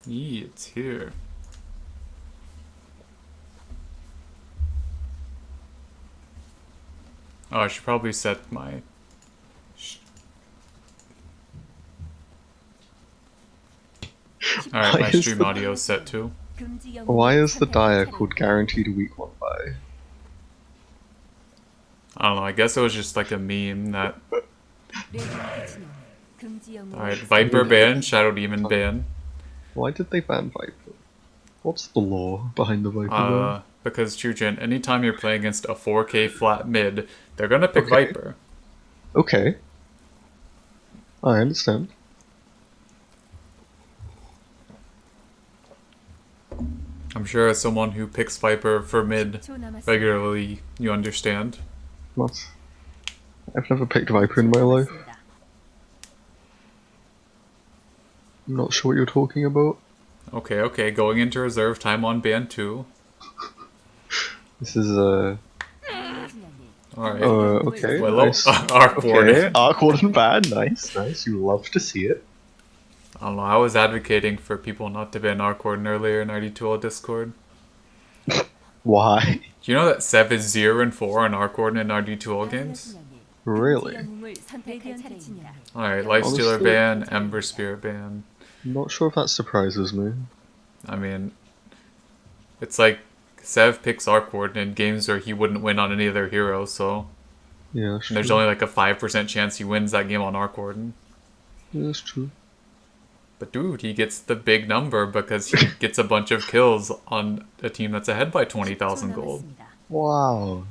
Yee, it's here. Oh, I should probably set my... Alright, my stream audio is set too. Why is the dire called Guaranteed a Week 1 Buy? I don't know, I guess it was just like a meme that... Alright, Viper ban, Shadow Demon ban. Why did they ban Viper? What's the lore behind the Viper ban? Because Chujin, anytime you're playing against a 4K flat mid, they're gonna pick Viper. Okay. I understand. I'm sure as someone who picks Viper for mid regularly, you understand. What? I've never picked Viper in my life. I'm not sure what you're talking about. Okay, going into reserve time on ban 2. This is Alright. Okay. Willow, Nice. Arc Warden. Okay, Arc Warden ban, nice. You love to see it. I don't know, I was advocating for people not to ban Arc Warden earlier in RD2L Discord. Why? Do you know that Sev is 0-4 on Arc Warden in RD2L games? Really? Alright, Lifestealer ban, Ember Spirit ban. I'm not sure if that surprises me. I mean, it's like Sev picks Arc Warden in games where he wouldn't win on any other hero, so... Yeah, that's true. And there's only like a 5% chance he wins that game on Arc Warden. Yeah, that's true. But dude, he gets the big number because he gets a bunch of kills on a team that's ahead by 20,000 gold. Wow.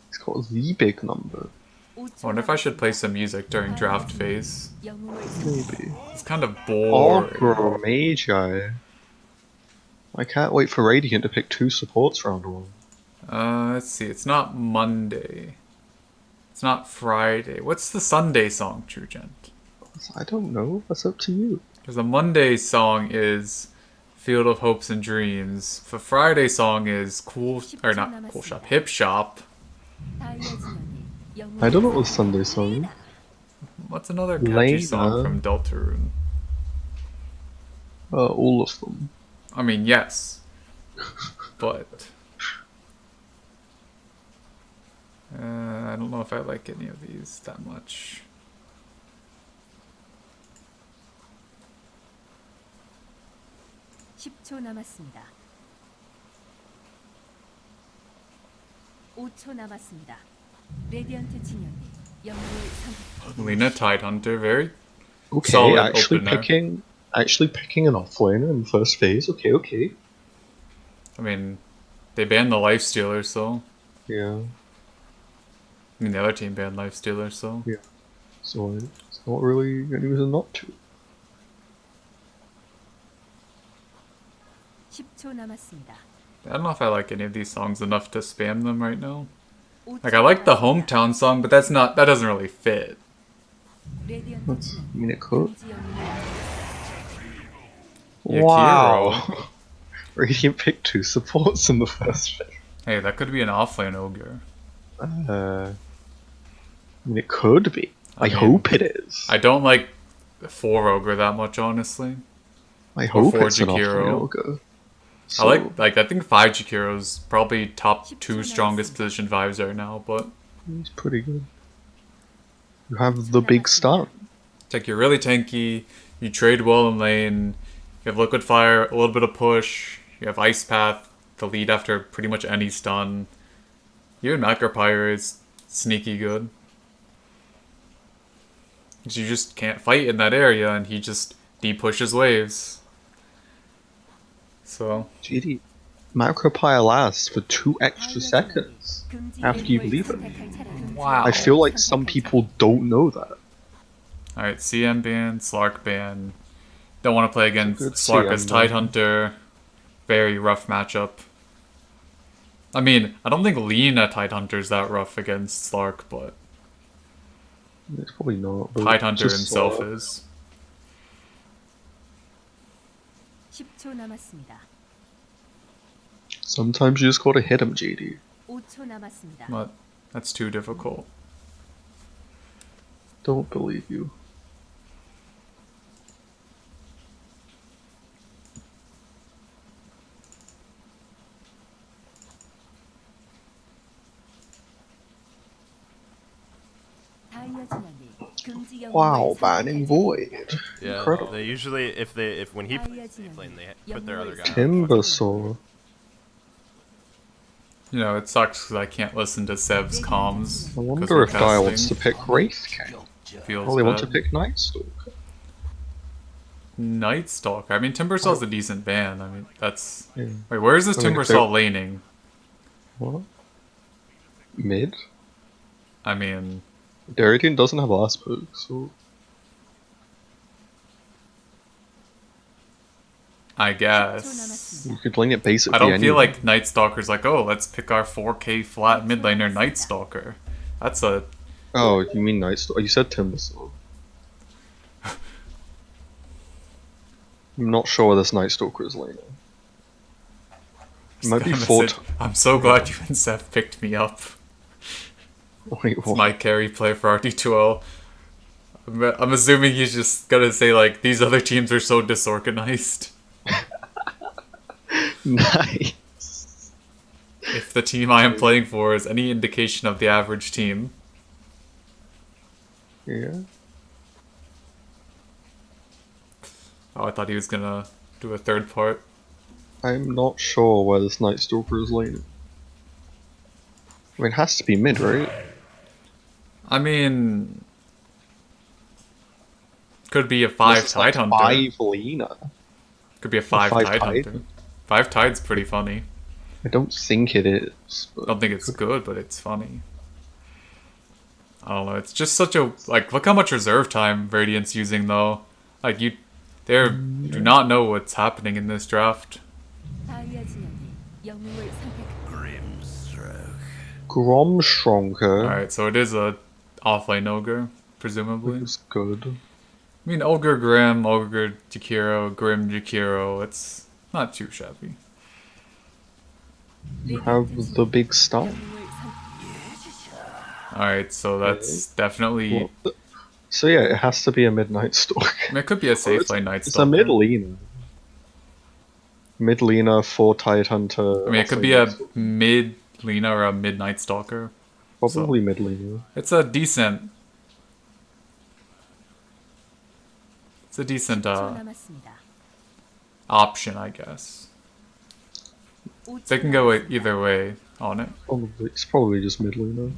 He's got the big number. I wonder if I should play some music during draft phase. Maybe. It's kind of boring. Oh, bro, Magi. I can't wait for Radiant to pick 2 supports round 1. Let's see, it's not Monday. It's not Friday. What's the Sunday song, Trugent? I don't know. That's up to you. Because the Monday song is Field of Hopes and Dreams. The Friday song is Hip Shop. I don't know what the Sunday song is. What's another catchy song Lena. from Deltarune? All of them. I mean, yes. But... I don't know if I like any of these that much. Lena Tidehunter, very solid opener. Actually picking an offlaner in the first phase. Okay. I mean, they banned the Lifestealer, so... Yeah. I mean, the other team banned Lifestealer, so... Yeah. So, it's not really any reason not to. I don't know if I like any of these songs enough to spam them right now. Like, I like the Hometown song, but that doesn't really fit. I mean, it could. Yakiro. Wow! Radiant picked 2 supports in the first phase. Hey, that could be an offlane ogre. I mean, it could be. I hope it is. I don't like 4 ogre that much, honestly. I hope it's an Jakiro. offlane ogre. So, I think 5 Jakiro's probably top 2 strongest position 5s right now, but... He's pretty good. You have the big stun. It's like you're really tanky, you trade well in lane, you have Liquid Fire, a little bit of push, you have Ice Path, the lead after pretty much any stun. Even Macropyre is sneaky good. Because you just can't fight in that area, and he just de-pushes waves. So... GD. Macropyre lasts for 2 extra seconds after you leave it. Wow. I feel like some people don't know that. Alright, CM ban, Slark ban. Don't want to play against Slark as CM Tidehunter. Very rough matchup. I mean, I don't think Lena Tidehunter's that rough against Slark, but... It's probably not. Tidehunter himself is. Sometimes you just gotta hit him, JD. But that's too difficult. Don't believe you. Wow, banning Void. Yeah, Incredible. they usually if when he plays safe lane, they put their other guy on. Timbersaw. You know, it sucks because I can't listen to Sev's comms. I 'cause wonder we're if Guy wants to casting. pick Wraith King. Feels Or they want to bad. pick Nightstalker. Night Stalker. I mean, Timbersaw's a decent ban. I mean, that's. Yeah. Wait, where is this I mean, if Timbersaw laning? What? Mid? I mean, Darien doesn't have last perk, so I guess. you could lane it basically I don't feel anywhere. like Night Stalker's like, oh, let's pick our 4k flat mid laner Night Stalker. That's a. Oh, you mean Nightstalker? You said Timbersaw. I'm not sure where this Nightstalker is laning. It might be I'm so glad you and Seth picked me up. Wait, It's what? my carry play for RT2L. I'm assuming he's just gonna say, like, these other teams are so disorganized. Nice. If the team I am playing for is any indication of the average team. Yeah. Oh, I thought he was gonna do a third part. I'm not sure where this Nightstalker is laning. I mean, it has to be mid, right? I mean, could be a 5 Unless it's Tide like Hunter. 5 Lena. Could be a 5 5 Tide Tide? Hunter. 5 Tide's pretty funny. I don't think it is. I don't think it's good, but it's funny. I don't know. It's just such a like. Look how much reserve time Radiant's using though. Like you, they do not know what's happening in this draft. Gromstronker. All right, so it is a offlane ogre, presumably. It's good. I mean, ogre Grim, ogre Jakiro, Grim Jakiro. It's not too shabby. You have the big stun. All right, so that's definitely. What the- So yeah, it has to be a midnight stalker. I mean, it could be a safe lane Night It's a Stalker. mid Lena. Mid Lena, 4 Tide Hunter. I mean, it could be a mid Lena or a mid Night Stalker. Probably mid Lena. It's a decent. It's a decent option, I guess. They can go either way on it. It's probably just mid Lena.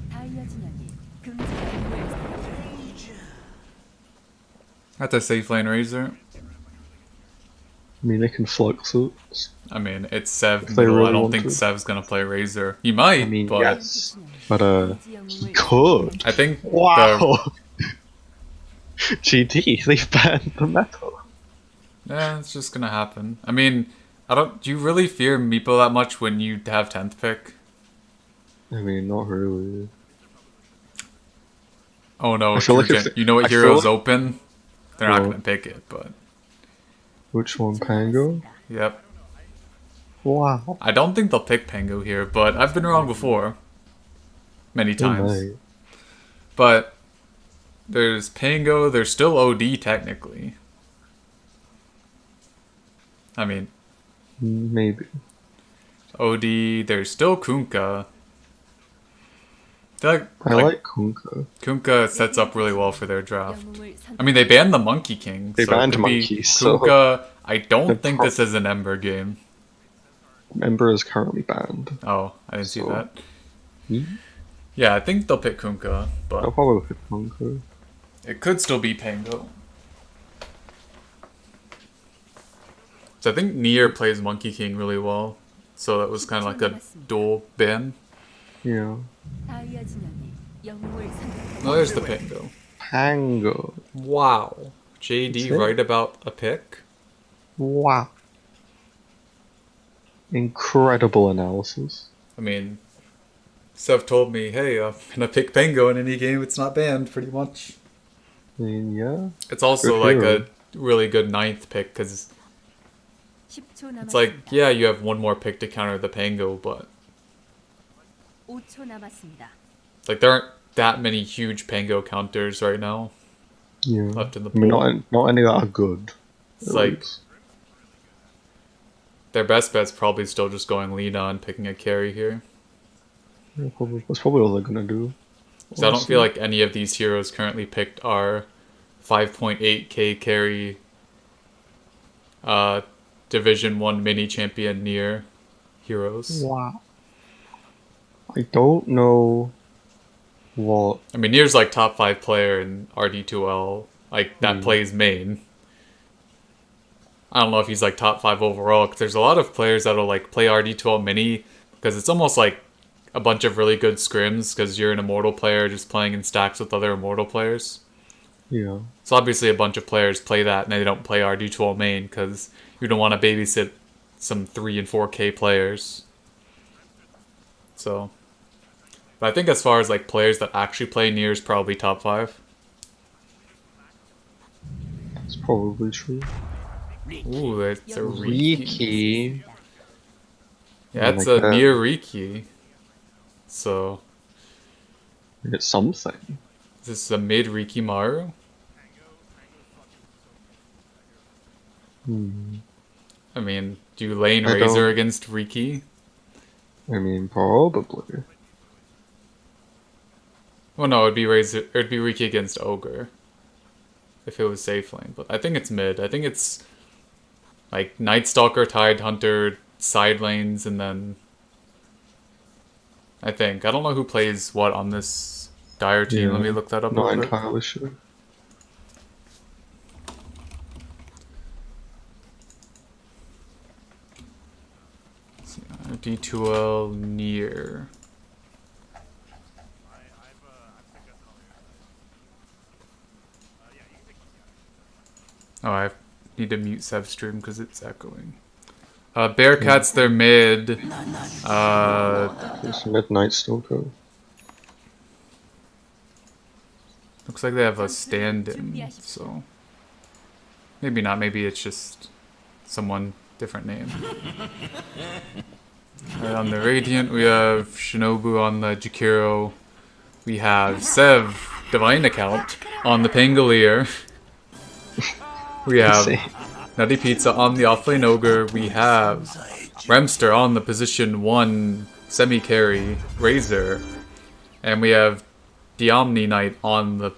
That's a safe lane Razor. I mean, they can flux it. I mean, it's Sev If they middle. I really don't want think to. Sev's gonna play Razor. He might, I mean, but yes. But, he could. I think Wow! GD, they've banned the meta. yeah, it's just gonna happen. I mean, do you really fear Meepo that much when you have 10th pick? I mean, not really. Oh no, I feel like if you know what I feel hero's like- open? They're not Well- gonna pick it, but Which one, Pango? yep. Wow. I don't think they'll pick Pango here, but I've been wrong before. Many They times. may. But there's Pango, there's still OD technically. I mean, Maybe. OD, there's still Kunkka. I like Kunkka. Kunkka sets up really well for their draft. I mean, they banned the Monkey King. They so it banned could be monkeys, so- Kunkka. I don't They're think this is an Ember game. Ember is currently banned. Oh, I didn't see So- that. Hmm? Yeah, I think they'll pick Kunkka, I'll but probably pick Kunkka. it could still be Pango. So I think Nier plays Monkey King really well. So that was kind of like a dual ban. Yeah. Oh, there's the Pango. Pango. Wow. JD That's it? right about a pick? Wow. Incredible analysis. I mean, Sev told me, hey, I'm gonna pick Pango in any game it's not banned, pretty much. I mean, yeah. It's also Good like hero. a really good 9th pick, because it's like, yeah, you have one more pick to counter the Pango, but like there aren't that many huge Pango counters right now Yeah. left in the I mean, pool. not any that are good. It's at like least. their best bet's probably still just going Lina and picking a carry here. Yeah, that's probably all they're gonna do. So I don't feel like any of these heroes currently picked are 5.8k carry Division 1 mini champion near heroes. Wow. I don't know what... I mean, Nier's like top 5 player in RD2L, like that plays main. I don't know if he's like top 5 overall, because there's a lot of players that'll like play RD2L mini, because it's almost like a bunch of really good scrims, because you're an Immortal player just playing in stacks with other Immortal players. Yeah. So obviously a bunch of players play that and they don't play RD2L main, because you don't want to babysit some 3 and 4k players. So, but I think as far as like players that actually play Nier is probably top 5. That's probably true. Ooh, that's a Riki. Riki. Yeah, it's a Nier Riki. So, It's something. is this a mid Riki Maru? I mean, do you lane Razor against Riki? I mean, probably. Well, no, it'd be Razor. It'd be Riki against Ogre, if it was safe lane. But I think it's mid. I think it's like Night Stalker, Tide Hunter, side lanes, and then I don't know who plays what on this Dire team. Yeah, Let me look that up. Not real quick. entirely sure. D2L Nier. Oh, I need to mute Sev stream because it's echoing. Bearcats, they're mid. It's Midnight Stalker. Looks like they have a stand-in, so maybe not. Maybe it's just someone different name. On the Radiant, we have Shinobu on the Jakiro. We have Sev, Divine Account, on the Pangolier. We have Nutty Pizza on the offlane Ogre. We have Remster on the position 1 semi-carry Razor. And we have Diomni Knight on the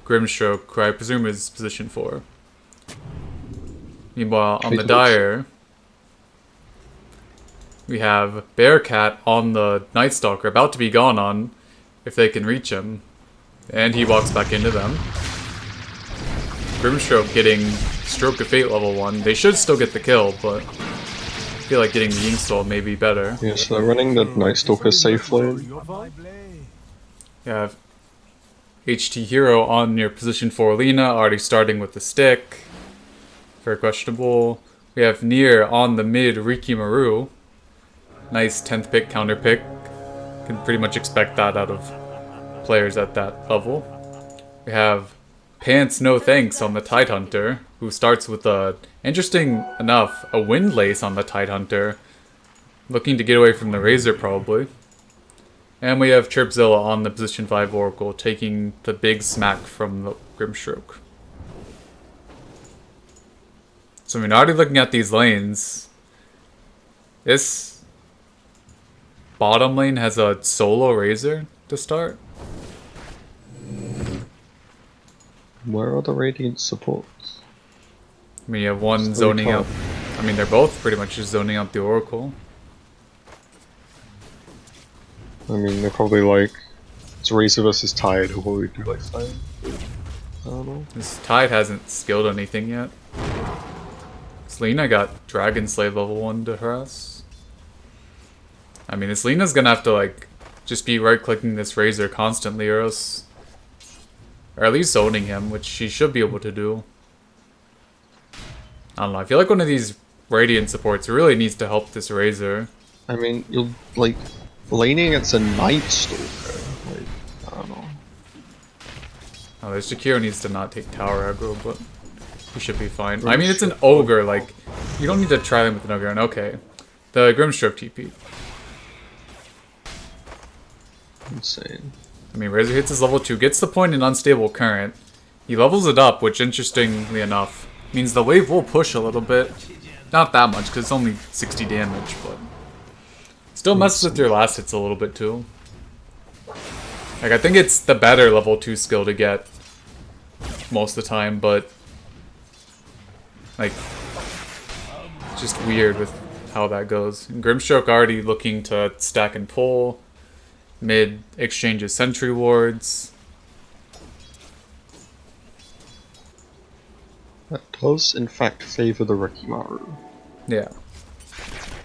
Grimstroke, who I presume is position 4. Meanwhile, on the Dire, we have Bearcat on the Night Stalker, about to be gone on, if they can reach him. And he walks back into them. Grimstroke getting Stroke of Fate level 1. They should still get the kill, but I feel like getting the Yingstall may be better. Yeah, so they're running the Night Stalker safe lane. You have HT Hero on your position 4 Lina, already starting with the stick. Very questionable. We have Nier on the mid Riki Maru. Nice 10th pick, counter pick. Can pretty much expect that out of players at that level. We have Pants No Thanks on the Tide Hunter, who starts with interesting enough, a Windlace on the Tide Hunter. Looking to get away from the Razor, probably. And we have Chirpzilla on the position 5 Oracle, taking the big smack from the Grimstroke. So we're already looking at these lanes. This bottom lane has a solo Razor to start. Where are the Radiant supports? I mean, you have one zoning out. I mean, they're both pretty much just zoning out the Oracle. I mean, they're probably like, it's Razor versus Tide, who will we do like Tide? I don't know. This Tide hasn't skilled anything yet. Selena got Dragon Slave level 1 to harass. I mean, Selena's gonna have to like just be right clicking this Razor constantly, or else, or at least zoning him, which she should be able to do. I don't know, I feel like one of these Radiant supports really needs to help this Razor. I mean, you'll like laning against a Night Stalker. Like, I don't know. Oh, this Jakiro needs to not take tower aggro, but he should be fine. I mean, it's an Ogre, like, you don't need to try them with an Ogre, and okay. The Grimstroke TP. Insane. I mean, Razor hits his level 2, gets the point in Unstable Current. He levels it up, which, interestingly enough, means the wave will push a little bit. Not that much, because it's only 60 damage, but still messes with your last hits a little bit, too. Like, I think it's the better level 2 skill to get most of the time, but like, it's just weird with how that goes. And Grimstroke already looking to stack and pull. Mid exchanges sentry wards. That does, in fact, favor the Rikimaru. Yeah.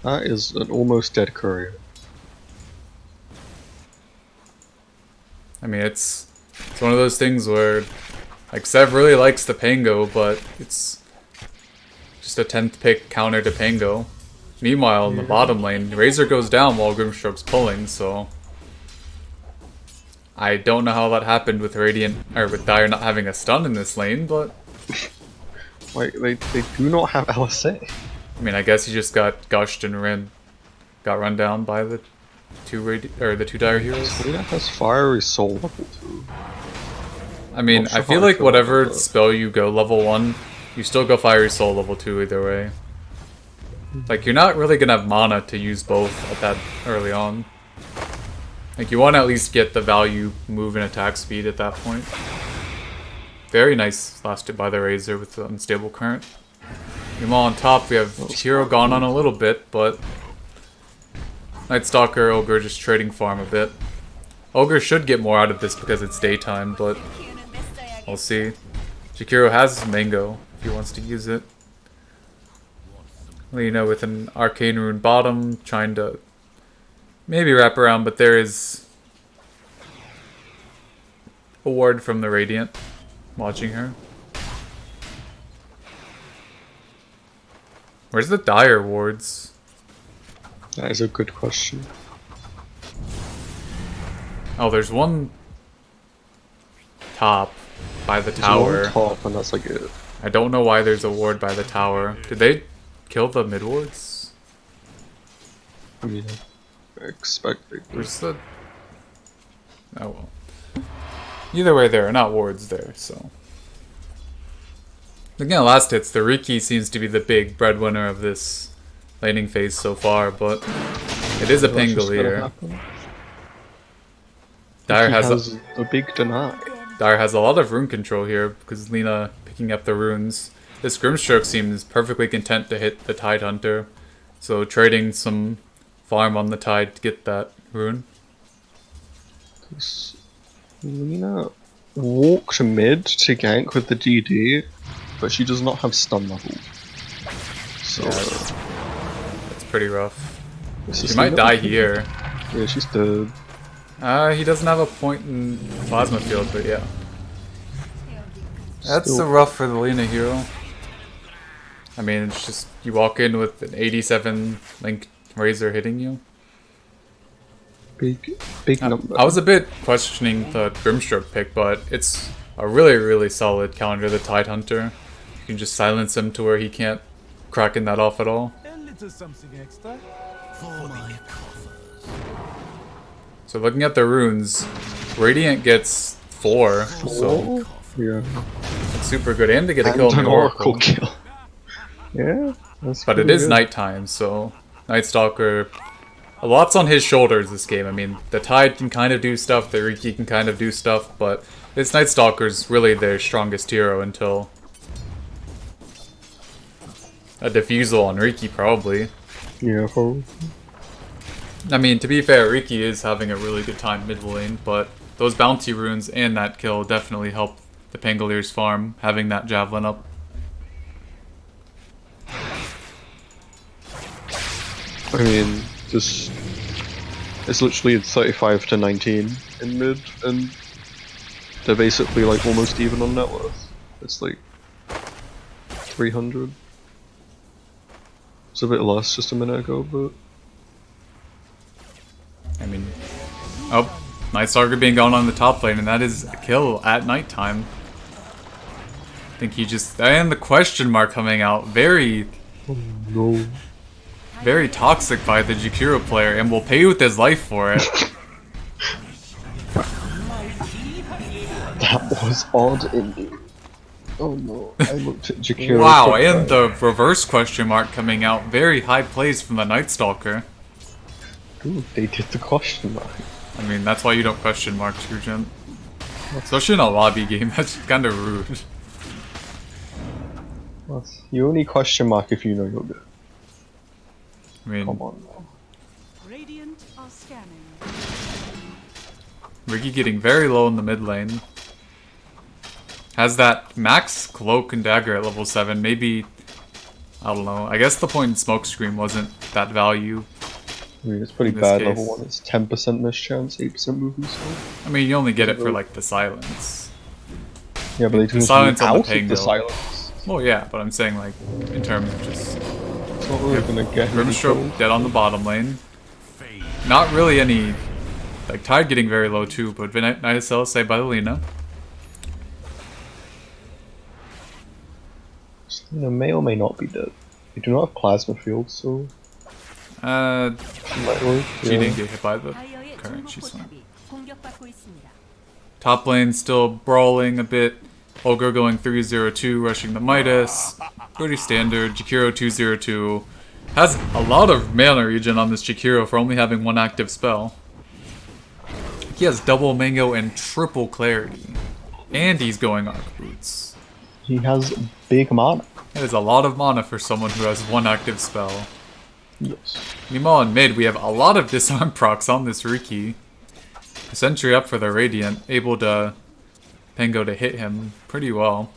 That is an almost dead courier. I mean, it's one of those things where, like, Sev really likes the Pango, but it's just a 10th pick counter to Pango. Meanwhile, in the bottom lane, Razor goes down while Grimstroke's pulling, so I don't know how that happened with Radiant, or with Dire not having a stun in this lane, but Like, they do not have LSA. I mean, I guess he just got gushed and got run down by the two Dire heroes. Selena has Fiery Soul level 2. I mean, Not sure I feel how I like feel whatever about that. spell you go level 1, you still go Fiery Soul level 2 either way. Like, you're not really gonna have mana to use both at that early on. Like, you want to at least get the value move and attack speed at that point. Very nice lasted by the Razor with the unstable current. Meanwhile on top we have Hero gone on a little bit, but Night Stalker, Ogre just trading farm a bit. Ogre should get more out of this because it's daytime, but we'll see. Jakiro has his Mango if he wants to use it. Lina with an Arcane Rune bottom, trying to maybe wrap around, but there is a ward from the Radiant watching her. Where's the Dire wards? That is a good question. Oh, there's one top by the There's tower. one top, and that's like it. I don't know why there's a ward by the tower. Did they kill the mid wards? I mean, I expect they do. Where's the... Oh well. Either way, there are not wards there, so... Again, last hits, the Riki seems to be the big breadwinner of this laning phase so far, but it is a That's just gonna Pangolier. happen. Dire He has a big deny. Dire has a lot of rune control here because Lina picking up the runes. This Grimstroke seems perfectly content to hit the Tide Hunter, so trading some farm on the Tide to get that rune. Lina walked mid to gank with the DD, but she does not have stun level. So That's pretty rough. this She is might Lina. die here. Yeah, she's dead. He doesn't have a point in Plasma Field, but yeah. That's Still- so rough for the Lina hero. I mean, it's just, you walk in with an 87 Link Razor hitting you. Big number. I was a bit questioning the Grimstroke pick, but it's a really, really solid counter to the Tide Hunter. You can just silence him to where he can't crack in that off at all. A little something extra. So looking at the runes, Radiant gets 4, so Yeah. it's super good. And to get a And kill in an the Oracle Oracle. kill. Yeah, that's But it pretty is good. nighttime, so Night Stalker, a lot's on his shoulders this game. I mean, the Tide can kind of do stuff, the Riki can kind of do stuff, but this Night Stalker's really their strongest hero until a defusal on Riki, probably. Yeah, probably. I mean, to be fair, Riki is having a really good time mid lane, but those bounty runes and that kill definitely help the Pangolier's farm, having that javelin up. I mean, just it's literally 35 to 19 in mid, and they're basically like almost even on net worth. It's like 300. It's a bit less just a minute ago, but I mean, oh, Night Stalker being gone on the top lane, and that is a kill at nighttime. I think he just, and the question mark coming out, very, no. very toxic by the Jakiro player, and will pay with his life for it. That was odd indeed. Oh no, I looked at Jakiro. Wow, and the reverse question mark coming out, very high plays from the Night Stalker. Ooh, they did the question mark. I mean, that's why you don't question mark Trugent. Especially in a lobby game, that's kind of rude. Well, you only question mark if you know you're good. I mean, Come on now. Radiant are scanning. Ricky getting very low in the mid lane. Has that max cloak and dagger at level 7. Maybe, I don't know. I guess the point in Smokescreen wasn't that value. I mean, it's pretty In this bad. case. Level 1 is 10% miss chance, 8% movement speed. I mean, you only get it for like the silence. Yeah, but they The turn silence on the out of Pango. the silence. Well, yeah, but I'm saying like in terms of just It's not really gonna get any Remster kills. dead on the bottom lane. Not really any like Tide getting very low too, but Night Cell saved by the Lina. You know, may or may not be dead. You do not have plasma field, so might work. She didn't get hit by the 다이어의 current. 중복 She's fine. 포탑이 공격받고 있습니다. Top lane still brawling a bit. Ogre going 302, rushing the Midas. Pretty standard. Jakiro 202. Has a lot of mana regen on this Jakiro for only having one active spell. He has double mango and triple clarity. And he's going arc boots. He has big mana. That is a lot of mana for someone who has one active spell. Yes. Meanwhile in mid, we have a lot of disarm procs on this Riki. Sentry up for the Radiant, able to Pango to hit him pretty well.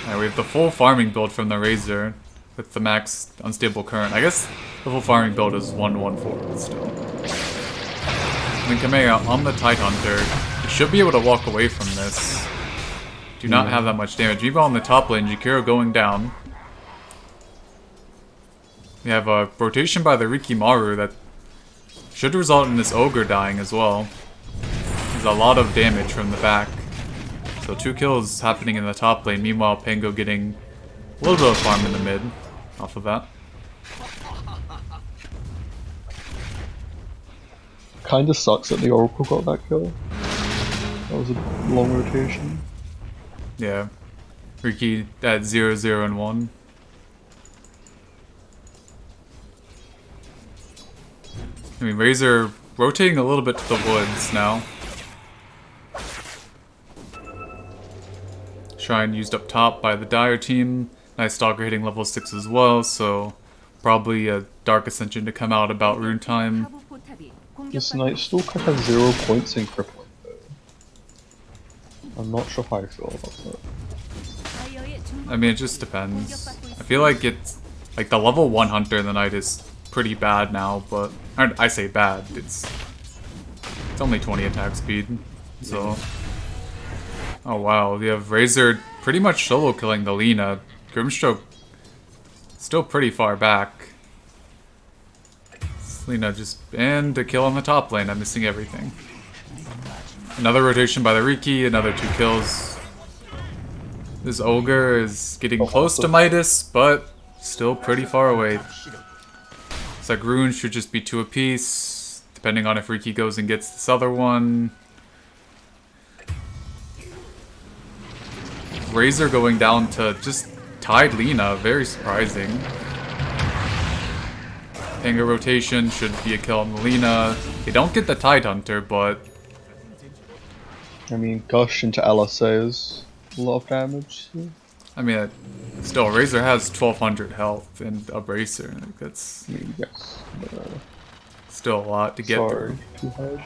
Alright, we have the full farming build from the Razor with the max unstable current. I guess the full farming build is 1-1-4 still. I mean, Kamea on the Tidehunter, you should be able to walk away from this. Do not have that much damage. Meanwhile on the top lane, Jakiro going down. We have a rotation by the Rikimaru that should result in this Ogre dying as well. There's a lot of damage from the back. So 2 kills happening in the top lane. Meanwhile, Pango getting a little bit of farm in the mid off of that. Kinda sucks that the Oracle got that kill. That was a long rotation. Yeah. Riki at 0, 0, and 1. I mean, Razor rotating a little bit to the woods now. Shrine used up top by the Dire team. Nice Stalker hitting level 6 as well, so probably a Dark Ascension to come out about rune time. 하부 포탑이 This 공격받고 Night Stalker has 0 points in crippling though. I'm not sure how I feel about that. 다이어의 중복 I mean, it just depends. I feel like it's like the level 1 Hunter in the night is pretty bad now, but I say bad. It's only 20 attack speed, so. Oh wow, we have Razor pretty much solo killing the Lina. Grimstroke still pretty far back. Lina just and a kill on the top lane. I'm missing everything. Another rotation by the Riki. Another 2 kills. This Ogre is getting close to Midas, but still pretty far away. Looks like runes should just be 2 apiece, depending on if Riki goes and gets this other one. Razor going down to just Tide Lina, very surprising. Pango rotation should be a kill on the Lina. They don't get the Tidehunter, but I mean, Gush into LSA is a lot of damage. So. I mean, still, Razor has 1200 health and a Bracer. Like, that's I mean, yes. But, still a lot to get sorry, through. too hard.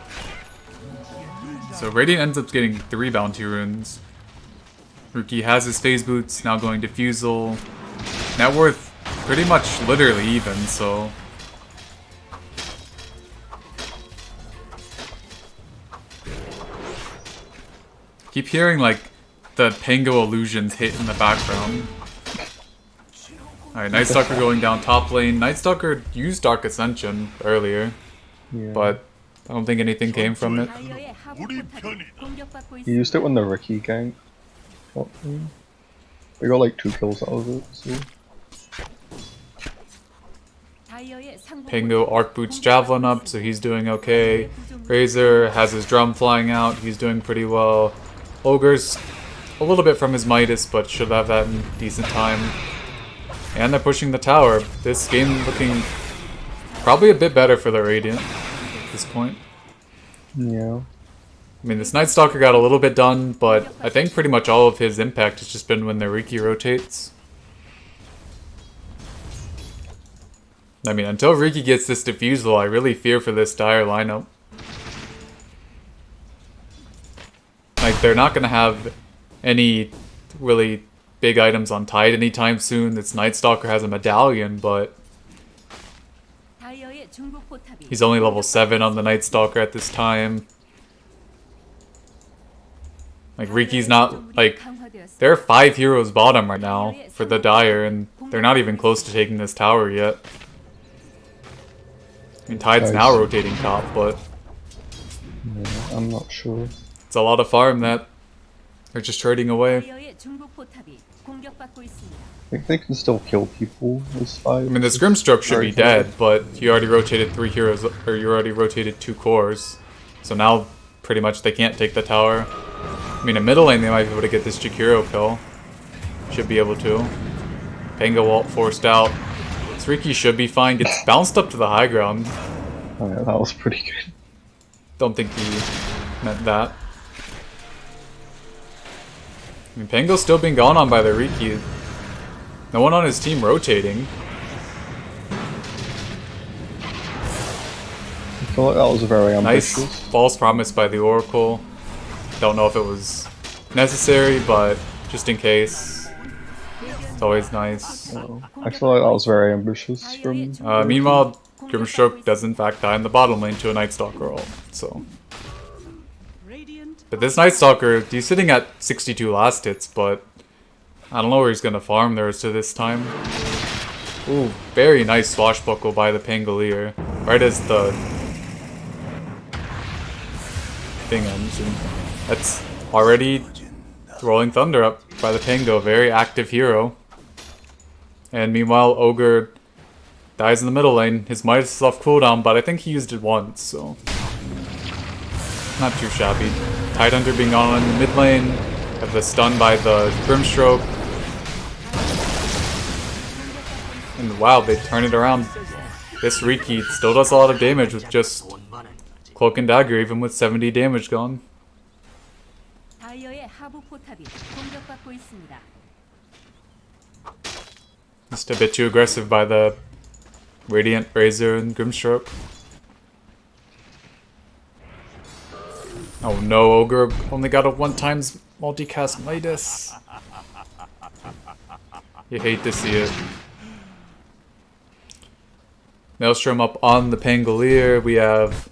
So Radiant ends up getting 3 bounty runes. Rookie has his phase boots, now going Diffusal. Net worth pretty much literally even, so. Keep hearing like the Pango illusions hit in the background. Alright, Night Stalker going down top lane. Night Stalker used Dark Ascension earlier, Yeah. but I don't think anything came from it. 다이어의 하부 포탑이 공격받고 He used it when the Ricky ganked. We got like 2 kills out of it, so. 다이어의 상부 Pango arc boots Javelin up, so he's doing okay. Razor has his drum flying out, he's doing pretty well. Ogre's a little bit from his Midas, but should have that in decent time. And they're pushing the tower. This game looking probably a bit better for the Radiant. this point. Yeah. I mean, this Night Stalker got a little bit done, but I think pretty much all of his impact has just been when the Riki rotates. I mean, until Riki gets this Diffusal, I really fear for this Dire lineup. Like, they're not going to have any really big items on Tide anytime soon. This Night Stalker has a medallion, but 다이어의 중국 포탑이 he's only level 7 on the Night Stalker at this time. Like, Riki's not, like, there are 5 heroes bottom right now for the Dire, and they're not even close to taking this tower yet. I mean, Tide's now rotating top, but Yeah, I'm not sure. it's a lot of farm that they're just trading away. 다이어의 중국 포탑이 공격받고 있습니다. I think they can still kill people with 5. I mean, this Grimstroke should be dead, but you already rotated 3 heroes, or you already rotated 2 cores. So now, pretty much, they can't take the tower. I mean, in middle lane, they might be able to get this Jakiro kill. Should be able to. Pango Walt forced out. This Riki should be fine. Gets bounced up to the high ground. Oh yeah, that was pretty good. Don't think he meant that. I mean, Pango's still being gone on by the Riki. No one on his team rotating. I feel like that was very Nice ambitious. false promise by the Oracle. Don't know if it was necessary, but just in case. It's always nice. I feel like that was very ambitious from... Meanwhile, Grimstroke does in fact die in the bottom lane to a Night Stalker ult, so. But this Night Stalker, he's sitting at 62 last hits, but I don't know where he's gonna farm the rest of this time. Ooh, very nice swashbuckle by the Pangolier. Right as the thing ends, and that's already Rolling Thunder up by the Pango, very active hero. And meanwhile, Ogre dies in the middle lane. His Midas is off cooldown, but I think he used it once, so not too shabby. Tidehunter being on in the mid lane, have the stun by the Grimstroke. And wow, they turn it around. This Riki still does a lot of damage with just Cloak and Dagger, even with 70 damage gone. 다이어의 하부 포탑이 공격받고 있습니다. Just a bit too aggressive by the Radiant, Razor, and Grimstroke. Oh no, Ogre only got a 1x multicast Midas. You hate to see it. Maelstrom up on the Pangolier. We have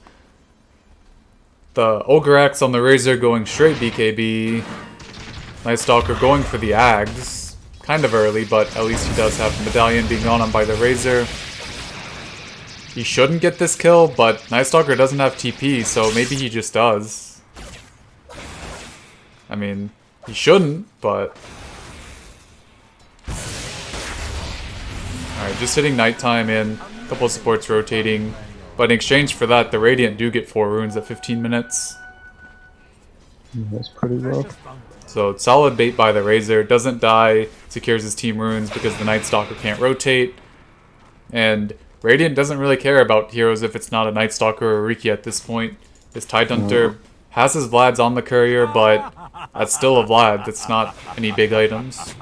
the Ogre Axe on the Razor going straight BKB. Night Stalker going for the Ags. Kind of early, but at least he does have the Medallion being on by the Razor. He shouldn't get this kill, but Night Stalker doesn't have TP, so maybe he just does. I mean, he shouldn't, but... Alright, just hitting nighttime in. A couple of supports rotating. But in exchange for that, the Radiant do get 4 runes at 15 minutes. That's pretty rough. So solid bait by the Razor. Doesn't die, secures his team runes because the Night Stalker can't rotate. And Radiant doesn't really care about heroes if it's not a Night Stalker or a Riki at this point. This Tidehunter has his Vlads on the courier, but that's still a Vlad. That's not any big items.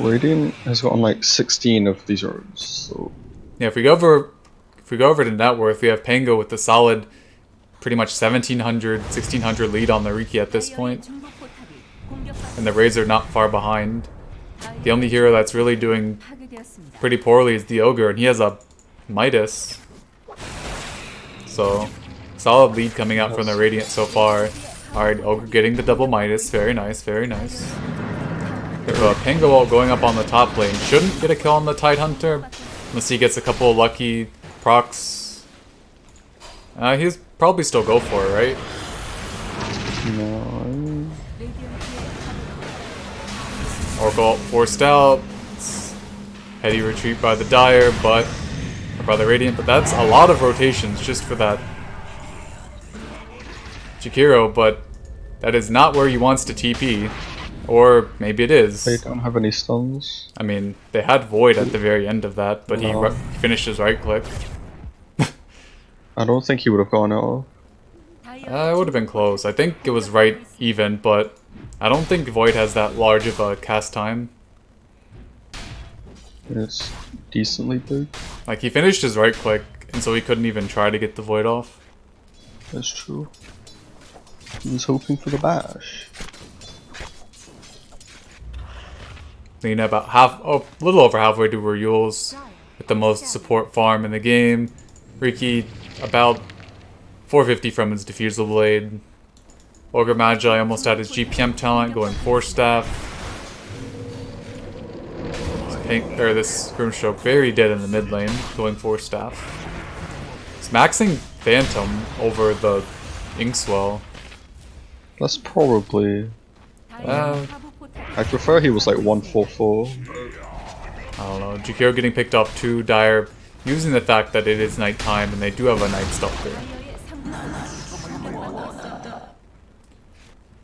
Radiant has gotten like 16 of these runes, so... Yeah, if we go over to net worth, we have Pango with the solid pretty much 1700, 1600 lead on the Riki at this point. And the Razor not far behind. The only hero that's really doing pretty poorly is the Ogre, and he has a Midas. So, solid lead coming out from the Radiant so far. Alright, Ogre getting the double Midas. Very nice, very nice. Pango ult going up on the top lane. Shouldn't get a kill on the Tidehunter, unless he gets a couple of lucky procs. He'll probably still go for it, right? No. Oracle ult forced out. Heady retreat by the Dire, or by the Radiant, but that's a lot of rotations just for that Jakiro, but that is not where he wants to TP. Or maybe it is. They don't have any stuns. I mean, they had Void at the very end of that, but he finished his right click. I don't think he would have gone out. It would have been close. I think it was right even, but I don't think Void has that large of a cast time. It's decently big. Like, he finished his right click, and so he couldn't even try to get the Void off. That's true. He was hoping for the bash. Lena about a little over halfway to Ryul's with the most support farm in the game. Riki about 450 from his Diffusal Blade. Ogre Magi almost had his GPM talent going 4 staff. This Grimstroke very dead in the mid lane, going 4 staff. He's maxing Phantom over the Inkswell. That's probably... I prefer he was like 144. I don't know. Jakiro getting picked off too. Dire using the fact that it is nighttime and they do have a Night Stalker.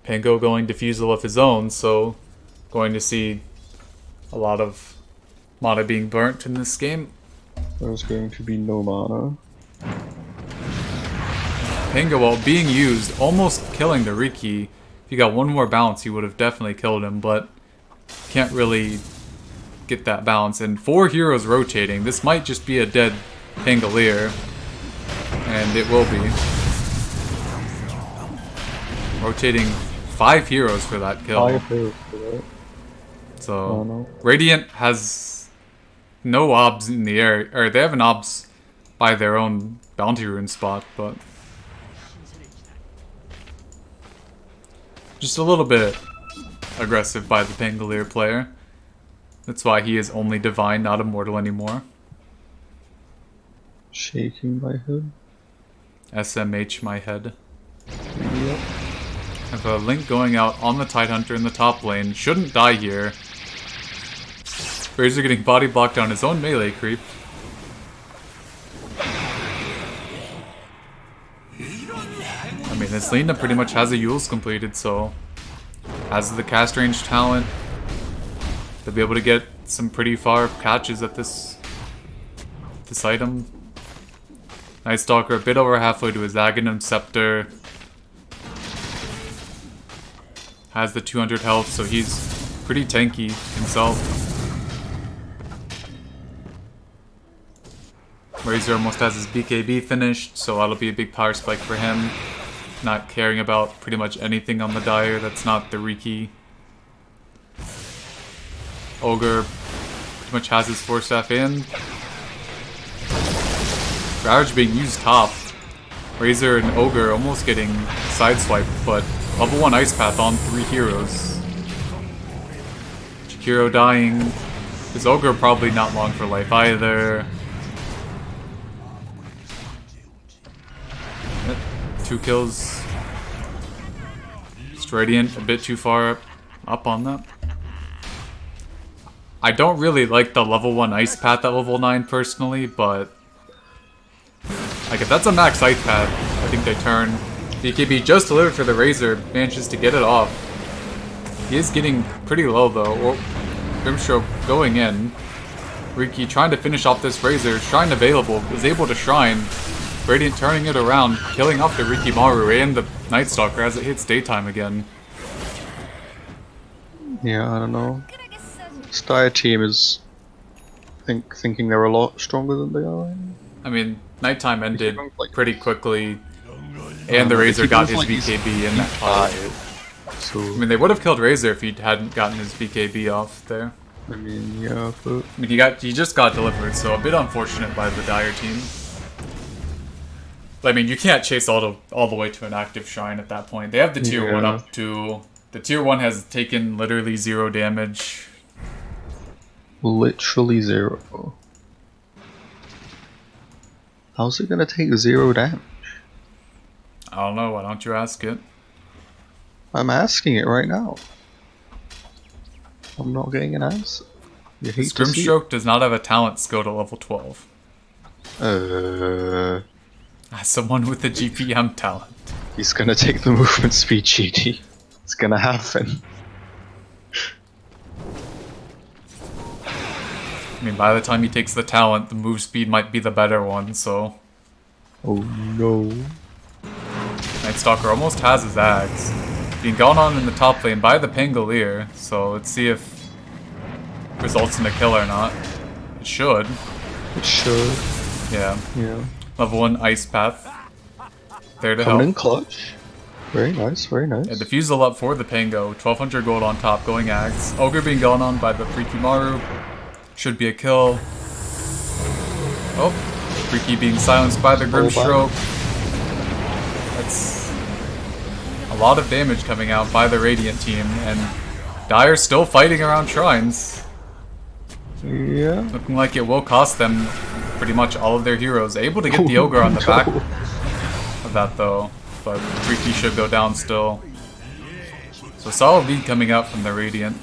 Pango going Diffusal of his own, so going to see a lot of mana being burnt in this game. There's going to be no mana. Pango, while being used, almost killing the Riki. If he got one more bounce, he would have definitely killed him, but can't really get that bounce. And 4 heroes rotating. This might just be a dead Pangolier, and it will be. Rotating 5 heroes for that kill. 5 heroes for that. So, Oh, no. Radiant has no obs in the air, or they have an obs by their own bounty rune spot, but just a little bit aggressive by the Pangolier player. That's why he is only divine, not immortal anymore. Shaking my head. SMH my head. Yep. Have a Link going out on the Tidehunter in the top lane. Shouldn't die here. Razor getting body blocked on his own melee creep. I mean, this Lena pretty much has a Yule's completed, so has the cast range talent to be able to get some pretty far catches at this item. Night Stalker a bit over halfway to his Aghanim Scepter. Has the 200 health, so he's pretty tanky himself. Razor almost has his BKB finished, so that'll be a big power spike for him. Not caring about pretty much anything on the Dire that's not the Riki. Ogre pretty much has his 4 staff in. Ravage being used top. Razor and Ogre almost getting sideswiped, but level 1 Ice Path on 3 heroes. Jakiro dying. His Ogre probably not long for life either. 2 kills. Just Radiant a bit too far up on that. I don't really like the level 1 Ice Path at level 9 personally, but like if that's a max Ice Path, I think they turn. BKB just delivered for the Razor, manages to get it off. He is getting pretty low though. Or Grimstroke going in. Riki trying to finish off this Razor, Shrine available, is able to Shrine. Radiant turning it around, killing off the Rikimaru and the Night Stalker as it hits daytime again. Yeah, I don't know. This Dire team is thinking they're a lot stronger than they are. I mean, nighttime ended like- pretty quickly, and the Razor he got goes his like he's BKB in that fight. So I mean, they would have killed Razor if he hadn't gotten his BKB off there. I mean, yeah, but I mean, he just got delivered, so a bit unfortunate by the Dire team. But, I mean, you can't chase all the way to an active Shrine at that point. They have the tier 1 Yeah. up to... The tier 1 has taken literally 0 damage. literally 0. How's it gonna take 0 damage? I don't know, why don't you ask it? I'm asking it right now. I'm not getting an answer. You hate to see it. Grimstroke does not have a talent skill to level 12. As someone with a GPM talent. He's gonna take the movement speed, GD. It's gonna happen. I mean, by the time he takes the talent, the move speed might be the better one, so... Oh no. Night Stalker almost has his axe. Being gone on in the top lane by the Pangolier, so let's see if it results in a kill or not. It should. It should. Yeah. Yeah. Level 1 Ice Path. There to Coming in help. clutch. Very nice, very nice. Yeah, Diffusal up for the Pango. 1200 gold on top, going axe. Ogre being gone on by the Freaky Maru. Should be a kill. Oh, Freaky being silenced by the Grimstroke. That's a lot of damage coming out by the Radiant team, and Dire's still fighting around shrines. Yeah. Looking like it will cost them pretty much all of their heroes. Able to get the Ogre on the back of that though, but Freaky should go down still. So solid lead coming out from the Radiant.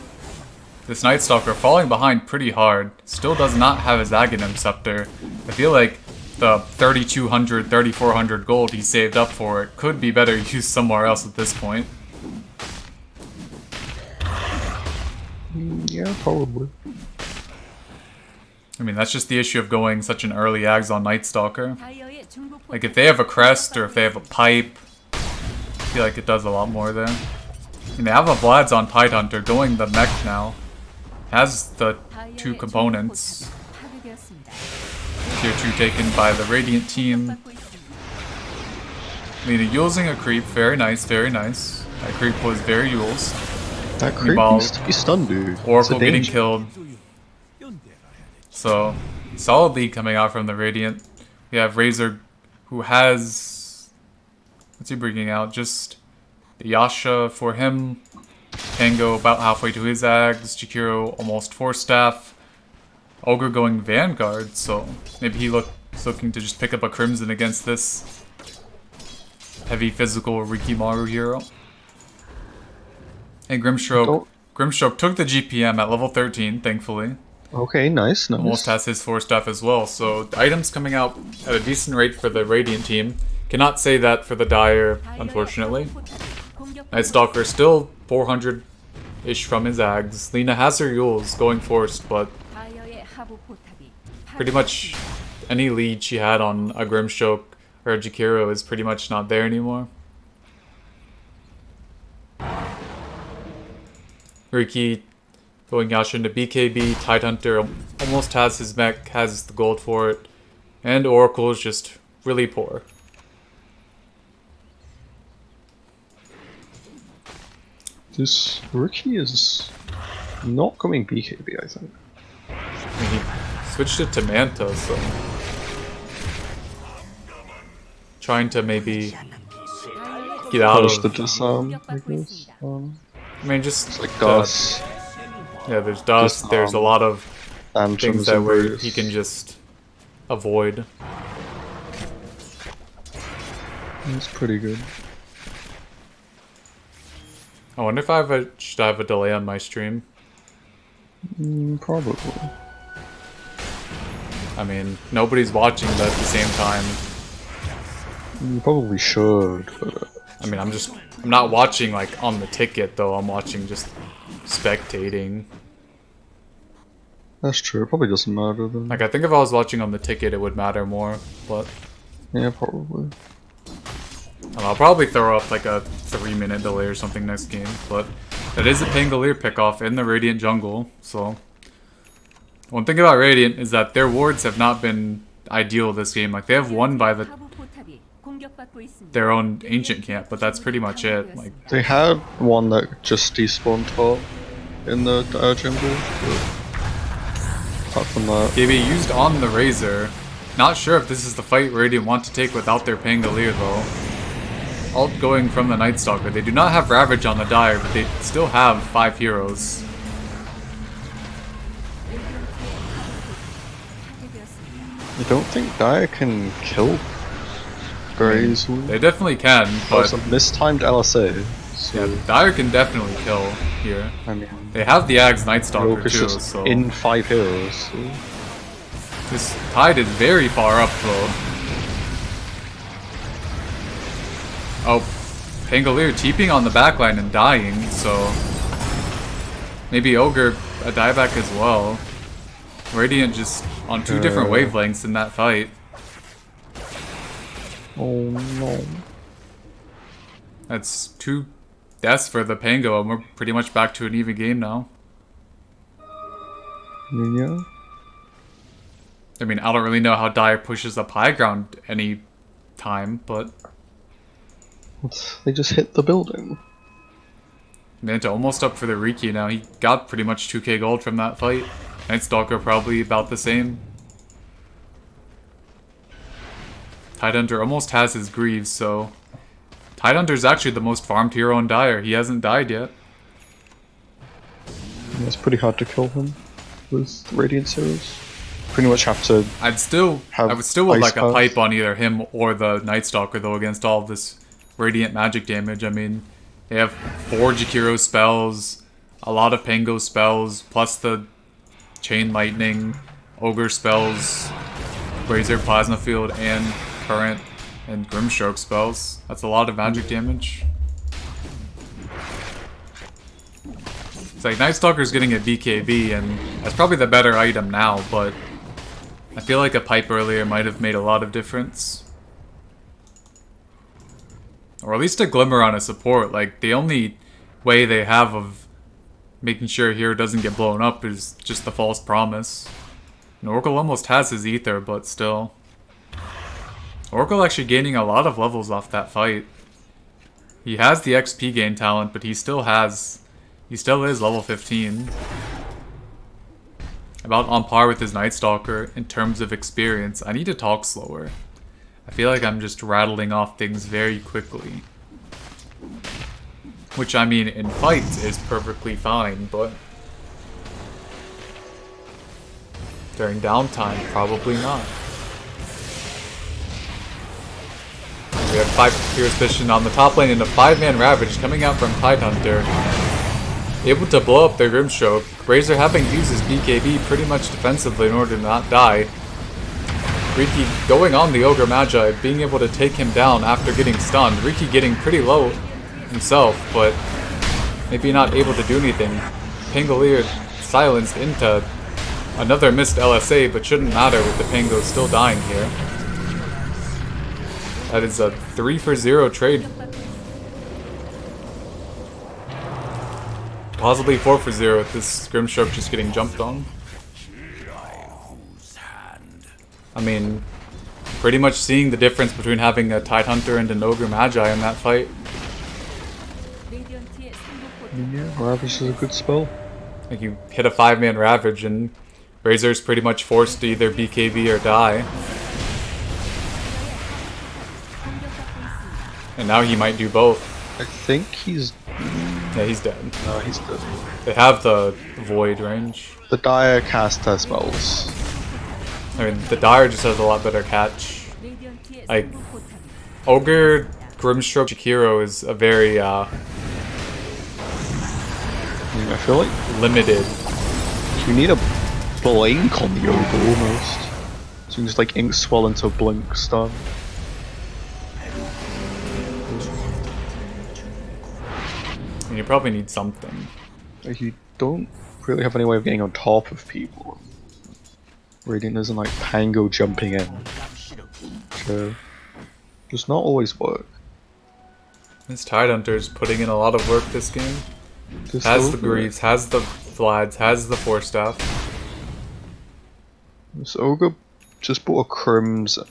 This Night Stalker falling behind pretty hard. Still does not have his Aghanim Scepter. I feel like the 3,200, 3,400 gold he saved up for it could be better used somewhere else at this point. Yeah, probably. I mean, that's just the issue of going such an early Ags on Night Stalker. 다이어의 중부 Like, if they have a crest or if they have a pipe, I feel like it does a lot more there. And they have a Vlad's on Tidehunter going the mech now. Has the two components. 파괴되었습니다. Tier 2 taken by the Radiant team. 받고 있습니다. Lina using a creep, very nice, very nice. That creep was very Yules. That creep Meanwhile, needs to be stunned, dude. It's a Oracle getting danger. killed. So, solid lead coming out from the Radiant. We have Razor, who has... What's he bringing out? Just the Yasha for him. Tango about halfway to his Ags. Jakiro almost 4 staff. Ogre going Vanguard, so maybe he's looking to just pick up a Crimson against this heavy physical Rikimaru hero. And Grimstroke took the GPM at level 13, thankfully. Okay, nice, nice. Almost has his 4 staff as well, so the items coming out at a decent rate for the Radiant team. Cannot say that for the Dire, unfortunately. Night Stalker still 400-ish from his Ags. Lina has her Yules going forced, but 다이어의 하부 포탑이 pretty much any lead she had on a Grimstroke or a Jakiro is pretty much not there anymore. Riki going Yasha into BKB, Tidehunter almost has his mech, has the gold for it, and Oracle is just really poor. This Rookie is not coming BKB, I think. I mean, he switched it to Manta, so... Trying to maybe get out Punish of... the disarm, I guess. I mean, just... It's like Gus yeah, there's dust, there's a lot of and things that where he can just avoid. It's pretty good. I wonder if should I have a delay on my stream? Probably. I mean, nobody's watching it at the same time. You probably should, but... I mean, I'm not watching like on the ticket though, I'm watching just spectating. That's true, it probably doesn't matter then. Like, I think if I was watching on the ticket it would matter more, but... Yeah, probably. I'll probably throw up like a 3-minute delay or something next game, but that is a Pangolier pickoff in the Radiant jungle, so... One thing about Radiant is that their wards have not been ideal this game. Like, they have won by 하부 포탑이 공격받고 있습니다. their own ancient camp, but that's pretty much it. Like, They had one that just despawned top in the jungle, but apart from that... KB used on the Razor. Not sure if this is the fight Radiant want to take without their Pangolier though. Alt going from the Night Stalker. They do not have Ravage on the Dire, but they still have 5 heroes. I don't think Dire can kill very easily. They definitely can, Oh, but it's a mistimed LSA, so... yeah, Dire can definitely kill here. I mean... They have the Ags Night Stalker Rogue is too, just so... in 5 heroes, so... This tide is very far up though. Oh, Pangolier TPing on the backline and dying, so... Maybe Ogre a dieback as well. Radiant just on 2 different wavelengths in that fight. Oh no. That's 2 deaths for the Pango, and we're pretty much back to an even game now. Yeah. I mean, I don't really know how Dire pushes up high ground any time, but They just hit the building. Manta almost up for the Riki now. He got pretty much 2k gold from that fight. Night Stalker probably about the same. Tidehunter almost has his Greaves, so Tidehunter's actually the most farmed hero in Dire. He hasn't died yet. Yeah, it's pretty hard to kill him with Radiant Heroes. Pretty much have to. I would still would like a pass. pipe on either him or the Night Stalker though against all of this radiant magic damage. I mean, they have 4 Jakiro spells, a lot of Pango spells, plus the Chain Lightning, Ogre spells, Razor Plasma Field, and Current and Grimstroke spells. That's a lot of magic damage. It's like Night Stalker's getting a BKB, and that's probably the better item now, but I feel like a pipe earlier might have made a lot of difference. Or at least a glimmer on a support. Like, the only way they have of making sure a hero doesn't get blown up is just the false promise. And Oracle almost has his ether, but still. Oracle actually gaining a lot of levels off that fight. He has the XP gain talent, but he still is level 15. About on par with his Night Stalker in terms of experience. I need to talk slower. I feel like I'm just rattling off things very quickly. Which, I mean, in fights is perfectly fine, but during downtime, probably not. We have 5 Fierce Vision on the top lane and a 5-man Ravage coming out from Tidehunter. Able to blow up their Grimstroke. Razor having to use his BKB pretty much defensively in order to not die. Riki going on the Ogre Magi, being able to take him down after getting stunned. Riki getting pretty low himself, but maybe not able to do anything. Pangolier silenced into another missed LSA, but shouldn't matter with the Pango still dying here. That is a 3-for-0 trade. Possibly 4-for-0 with this Grimstroke just getting jumped on. I mean, pretty much seeing the difference between having a Tidehunter and an Ogre Magi in that fight. Yeah, Ravage is a good spell. Like, you hit a 5-man Ravage and Razor's pretty much forced to either BKB or die. And now he might do both. I think he's. Yeah, he's dead. No, he's dead. They have the Void range. The Dire cast their spells. I mean, the Dire just has a lot better catch. Like, Ogre, Grimstroke, Jakiro is a very, I feel like limited. you need a blink on the Ogre almost. So you can just like ink swell into blink stun. And you probably need something. Like, you don't really have any way of getting on top of people. Radiant isn't like Pango jumping in. So, does not always work. This Tidehunter's putting in a lot of work this game. Just Has the over Greaves, has the Vlads, has the Force Staff. This Ogre just bought a Crimson.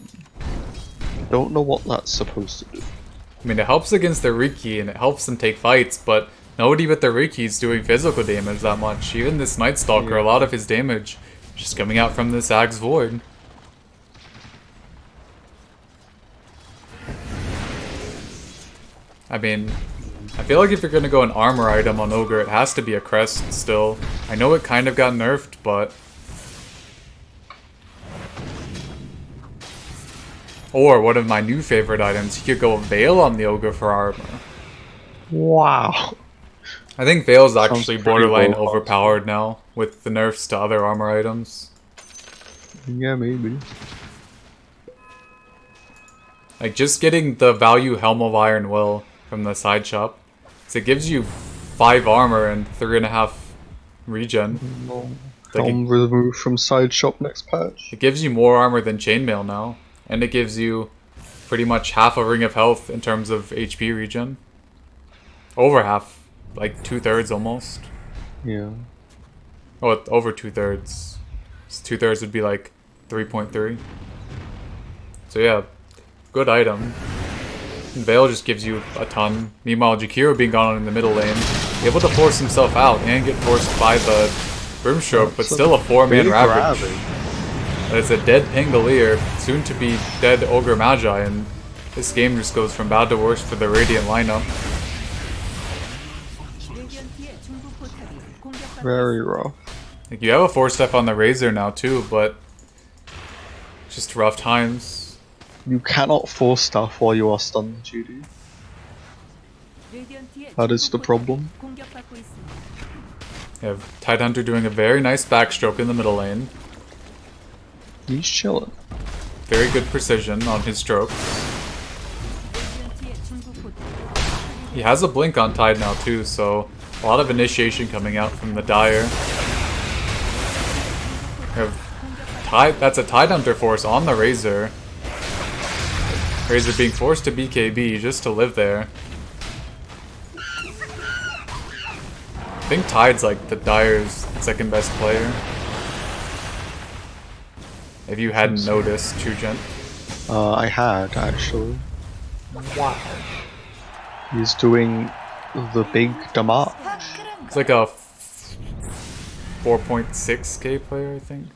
Don't know what that's supposed to do. I mean, it helps against the Riki and it helps them take fights, but nobody but the Riki is doing physical damage that much. Even this Night Stalker, a lot of his damage just coming out from this Axe Void. I mean, I feel like if you're gonna go an armor item on Ogre, it has to be a crest still. I know it kind of got nerfed, but... Or one of my new favorite items, you could go Veil on the Ogre for armor. Wow. I think Veil's actually pretty borderline low. overpowered now, with the nerfs to other armor items. Yeah, maybe. Like, just getting the value Helm of Iron Will from the side shop. So it gives you 5 armor and 3.5 regen. Like, Helm removed from side shop next patch. it gives you more armor than Chainmail now. And it gives you pretty much half a ring of health in terms of HP regen. Over half, like 2/3 almost. Yeah. Oh, over 2/3. 2/3 would be like 3.3. So yeah, good item. And Veil just gives you a ton. Meanwhile, Jakiro being gone in the middle lane, able to force himself out and get forced by the Brimstroke, but still a 4-man Ravage. And it's a dead Pangolier, soon to be dead Ogre Magi, and this game just goes from bad to worse for the Radiant lineup. 레디언트의 중부 포탑이 공격받고 Very rough. Like, you have a 4-step on the Razor now too, but just rough times. You cannot force stuff while you are stunned, Judy. 레디언트의 That is 중부 the problem. 포탑이 공격받고 있습니다. You have Tidehunter doing a very nice backstroke in the middle lane. He's chilling. Very good precision on his strokes. 레디언트의 중부 포탑이 He has a blink on Tide now too, so a lot of initiation coming out from the Dire. You have Tide, that's a Tidehunter force on the Razor. Razor being forced to BKB just to live there. I think Tide's like the Dire's second best player. If you hadn't noticed, Chujin. I had, actually. Wow. He's doing the big damage. It's like a 4.6k player, I think.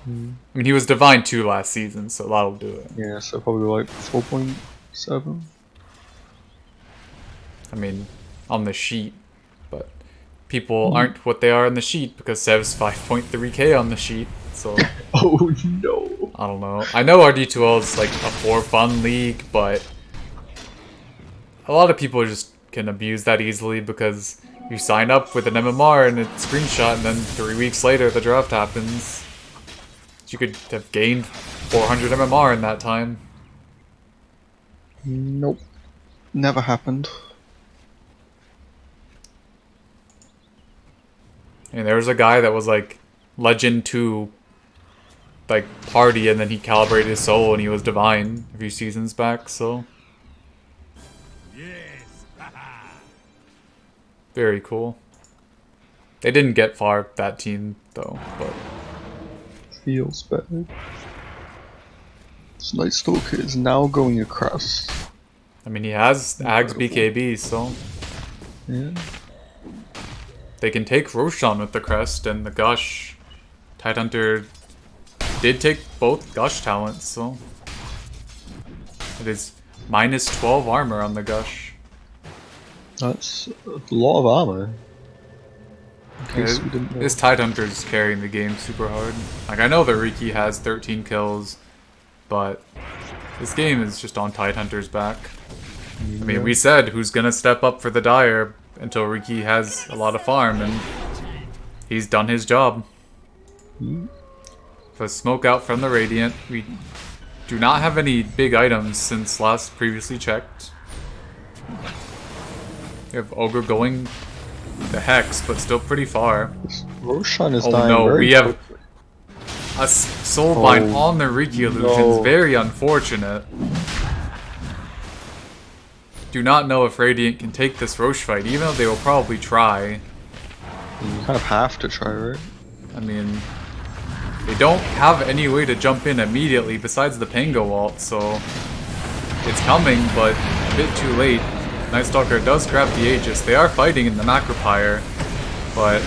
I mean, he was Divine 2 last season, so that'll do it. Yeah, so probably like 4.7. I mean, on the sheet, but people aren't what they are on the sheet because Sev's 5.3k on the sheet, so Oh no. I don't know. I know RD2L is like a for fun league, but a lot of people just can abuse that easily because you sign up with an MMR and it's screenshot, and then 3 weeks later the draft happens. You could have gained 400 MMR in that time. Nope. Never happened. And there was a guy that was like Legend 2 like party, and then he calibrated his solo and he was Divine a few seasons back, so very cool. They didn't get far, that team though, but Feels better. This Night Stalker is now going across. I mean, he has Ags BKB, so Yeah. they can take Roshan with the crest and the Gush. Tidehunter did take both Gush talents, so it is minus 12 armor on the Gush. That's a lot of armor. In case we didn't know. This Tidehunter's carrying the game super hard. Like, I know that Riki has 13 kills, but this game is just on Tidehunter's back. I mean, we said who's gonna step up for the Dire until Riki has a lot of farm, and he's done his job. The smoke out from the Radiant. We do not have any big items since last previously checked. We have Ogre going the Hex, but still pretty far. Roshan is Oh dying no, very we have quickly. a Soulbind on the Riki illusions. no. Very unfortunate. Do not know if Radiant can take this Roche fight, even though they will probably try. You kind of have to try, right? I mean, they don't have any way to jump in immediately besides the Pango ult, so it's coming, but a bit too late. Night Stalker does grab the Aegis. They are fighting in the Macropyre, but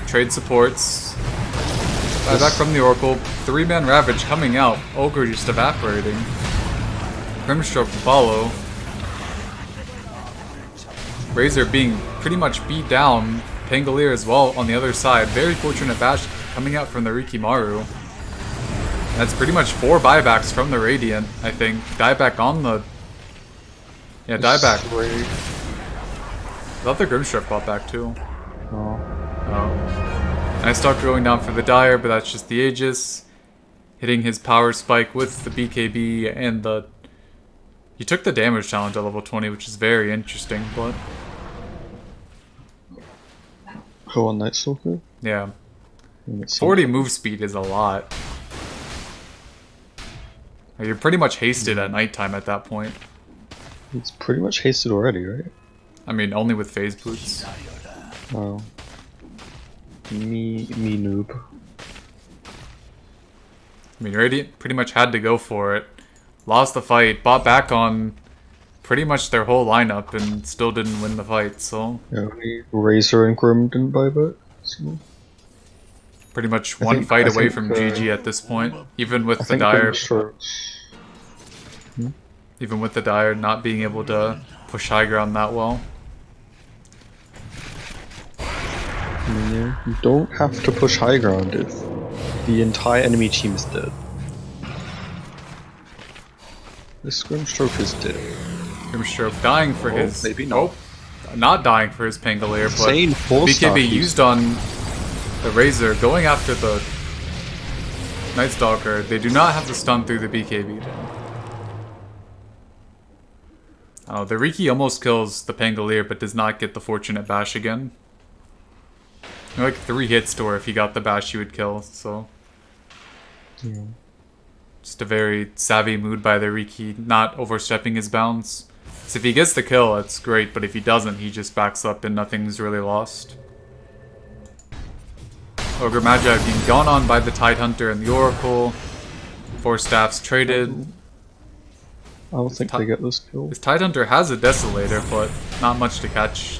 trade supports. Back from the Oracle. 3-man Ravage coming out. Ogre just evaporating. Grimstroke to follow. Razor being pretty much beat down. Pangolier as well on the other side. Very fortunate bash coming out from the Rikimaru. That's pretty much 4 buybacks from the Radiant, I think. Dieback on the... Yeah, dieback. I thought the Grimstroke bought back too. Oh. Oh. Nice Stalker going down for the Dire, but that's just the Aegis. Hitting his power spike with the BKB and the... He took the damage challenge at level 20, which is very interesting, but... Who on Night Stalker? Yeah. It's 40 move speed is a lot. You're pretty much hasted at nighttime at that point. It's pretty much hasted already, right? I mean, only with phase boots. Wow. Me noob. I mean, Radiant pretty much had to go for it. Lost the fight, bought back on pretty much their whole lineup, and still didn't win the fight, so... Yeah, Razor and Grim didn't buy back, so... Pretty much one fight away from GG at this point. Even with the Dire... Even with the Dire not being able to push high ground that well. Yeah, you don't have to push high ground if the entire enemy team is dead. This Grimstroke is dead. Grimstroke dying for his... Maybe not. Not dying for his Pangolier, but BKB used on the Razor, going after the Night Stalker. They do not have the stun through the BKB. The Riki almost kills the Pangolier, but does not get the Fortunate Bash again. Like 3 hits to where if he got the bash, he would kill, so... Yeah. Just a very savvy mood by the Riki, not overstepping his bounds. So if he gets the kill, that's great, but if he doesn't, he just backs up and nothing's really lost. Ogre Magi being gone on by the Tidehunter and the Oracle. 4 staffs traded. I don't think they get this kill. His Tidehunter has a Desolator, but not much to catch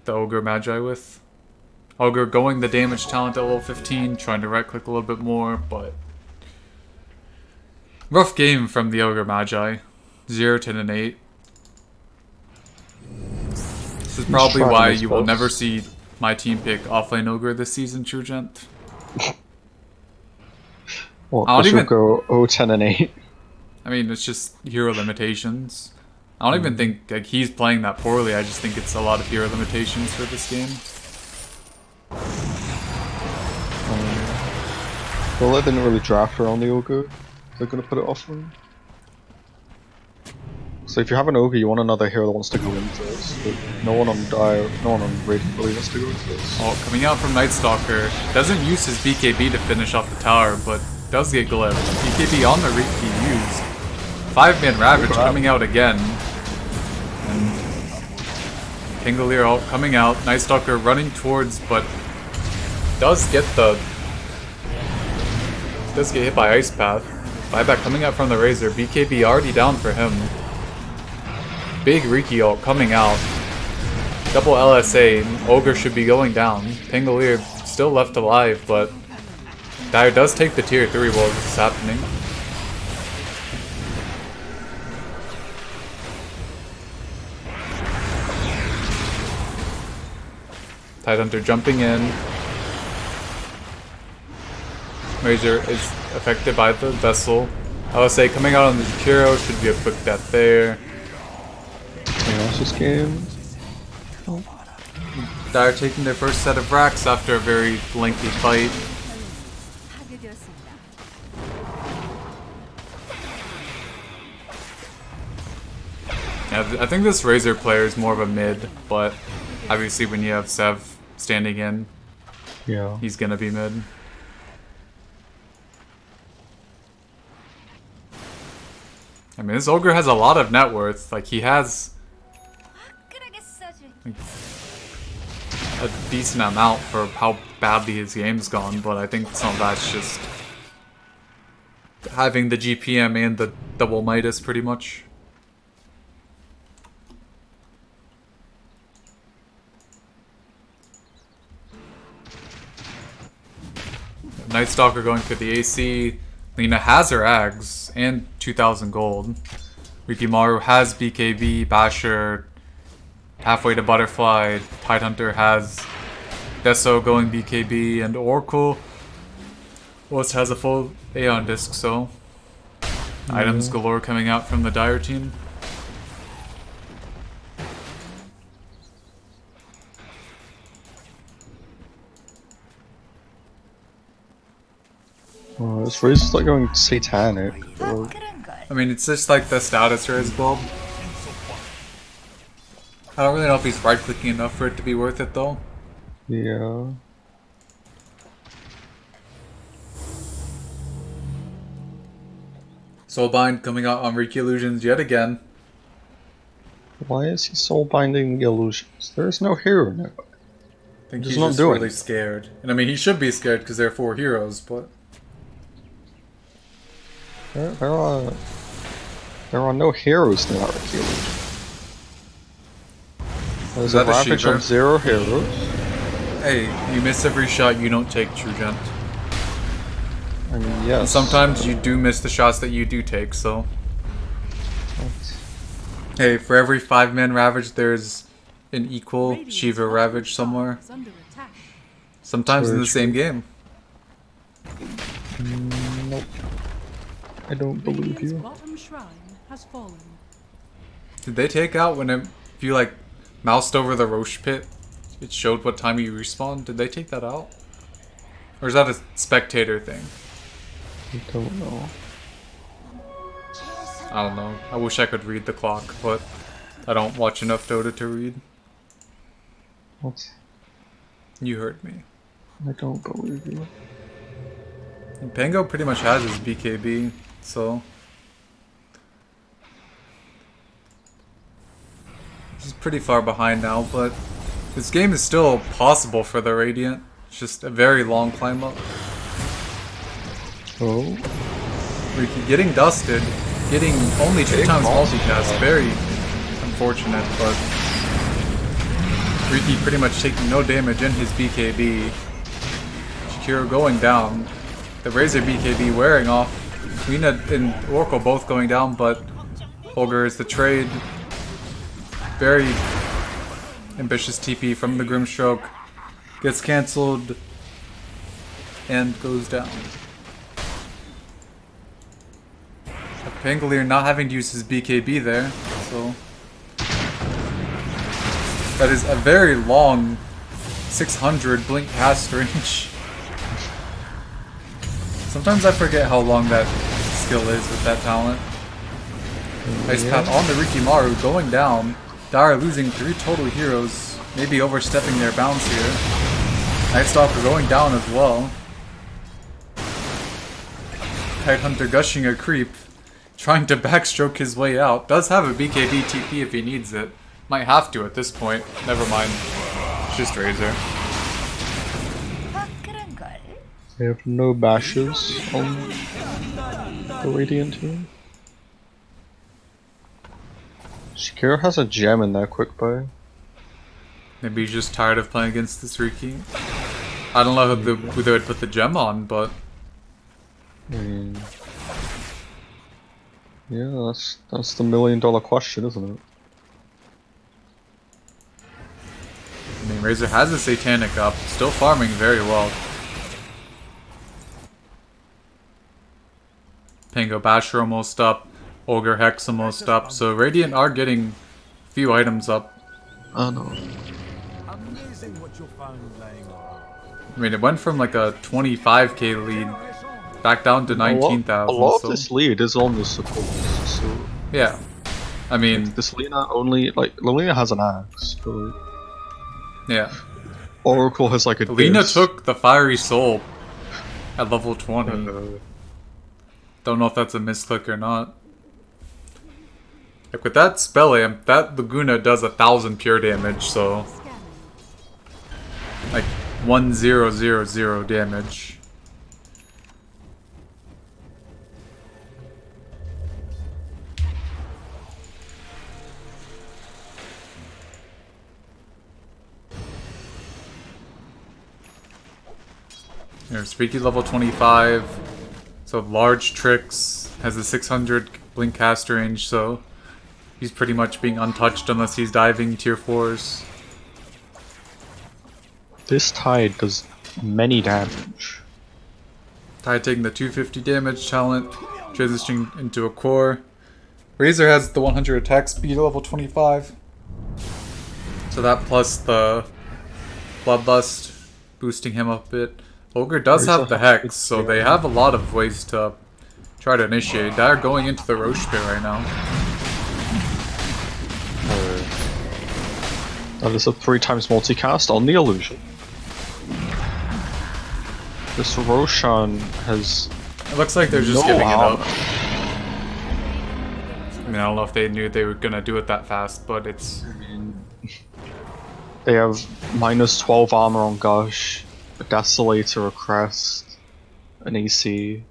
the Ogre Magi with. Ogre going the damage talent at level 15, trying to right click a little bit more, but... Rough game from the Ogre Magi. 0, 10, and 8. This is probably why you will never see my team pick offlane Ogre this season, True Gent. Well, I don't even go 0, 10, and 8. I mean, it's just hero limitations. I don't even think like he's playing that poorly. I just think it's a lot of hero limitations for this game. Well, they didn't really draft around the Ogre. They're gonna put it offline. So if you have an Ogre, you want another hero that wants to go into this. But no one on Dire, no one on Radiant really wants to go into this. Oh, coming out from Night Stalker. Doesn't use his BKB to finish off the tower, but does get glyphed. BKB on the Riki used. 5-man Ravage coming out again. And Pangolier ult coming out. Night Stalker running towards, but does get hit by Ice Path. Buyback coming out from the Razor. BKB already down for him. Big Riki ult coming out. Double LSA. Ogre should be going down. Pangolier still left alive, but Dire does take the tier 3 while this is happening. Tidehunter jumping in. Razor is affected by the vessel. LSA coming out on the Jakiro, should be a quick death there. This game. Oh. Dire taking their first set of racks after a very lengthy fight. Yeah, I think this Razor player is more of a mid, but obviously when you have Sev standing in, yeah, he's gonna be mid. I mean, this Ogre has a lot of net worth. Like, he has a decent amount for how badly his game's gone, but I think some of that's just having the GPM and the double Midas, pretty much. Night Stalker going for the AC. Lina has her Ags and 2,000 gold. Rikimaru has BKB, Basher, halfway to Butterfly. Tidehunter has Deso going BKB, and Oracle has a full Aeon disc, so items galore coming out from the Dire team. Oh, this race is like going satanic. I mean, it's just like the status raise build. I don't really know if he's right-clicking enough for it to be worth it, though. Yeah. Soulbind coming out on Riki Illusions yet again. Why is he soul binding the illusions? There's no hero now. I think He's he's not just doing really it. scared. And I mean, he should be scared because there are 4 heroes, but... There are no heroes in that Riki illusion. There's a that the Ravage Shiva? on 0 heroes. Hey, you miss every shot, you don't take, True Gent. I mean, yes. Sometimes you do miss the shots that you do take, so... Hey, for every 5-man Ravage, there's an equal Shiva Ravage somewhere. Sometimes in the same game. Nope. I don't believe you. Bottom shrine has fallen. Did they take out when if you like moused over the Roche pit, it showed what time you respawn? Did they take that out? Or is that a spectator thing? I don't know. I don't know. I wish I could read the clock, but I don't watch enough Dota to read. What? You heard me. I don't believe you. And Pango pretty much has his BKB, so... He's pretty far behind now, but this game is still possible for the Radiant. It's just a very long climb up. Oh? Riki getting dusted, getting only 2 Big times balls. multicast, very unfortunate, but Riki pretty much taking no damage in his BKB. Shakiro going down, the Razor BKB wearing off, Lina and Oracle both going down, but Holger is the trade. Very ambitious TP from the Grimstroke, gets cancelled, and goes down. Pangolier not having to use his BKB there, so... That is a very long 600 blink cast range. Sometimes I forget how long that skill is with that talent. Ice Path on the Rikimaru going down. Dire losing 3 total heroes, maybe overstepping their bounds here. Nightstalker going down as well. Tidehunter gushing a creep, trying to backstroke his way out. Does have a BKB TP if he needs it. Might have to at this point. Never mind. It's just Razor. They have no bashes on the Radiant team. Shakiro has a gem in that quick buy. Maybe he's just tired of playing against this Riki. I don't know who they would put the gem on, but... I mean... Yeah, that's the $1,000,000 question, isn't it? I mean, Razor has a Satanic up, still farming very well. Pango Basher almost up, Ogre Hex almost up, so Radiant are getting a few items up. Oh no. Amazing what you found laying around. I mean, it went from like a 25k lead back down to 19,000. A lot so. of this lead is on the support, so... Yeah. I mean... This Lina only... Like, Lina has an axe, but... Yeah. Oracle has like a Lina disc. took the Fiery Soul at level 20. Don't know if that's a misclick or not. Like with that spell amp, that Laguna does 1,000 pure damage, so... Like, 1000 damage. There's Riki level 25, so large tricks, has a 600 blink cast range, so he's pretty much being untouched unless he's diving tier 4s. This Tide does many damage. Tide taking the 250 damage talent, transitioning into a core. Razor has the 100 attack speed level 25. So that plus the Bloodlust boosting him up a bit. Ogre does have the Hex, so they have a lot of ways to try to initiate. They're going into the Roche pit right now. That is a 3 times multicast on the illusion. This Roshan has... It looks like they're just no giving it armor. up. mean, I don't know if they knew they were gonna do it that fast, but it's... They have minus 12 armor on Gush, a Desolator, a Crest, an AC.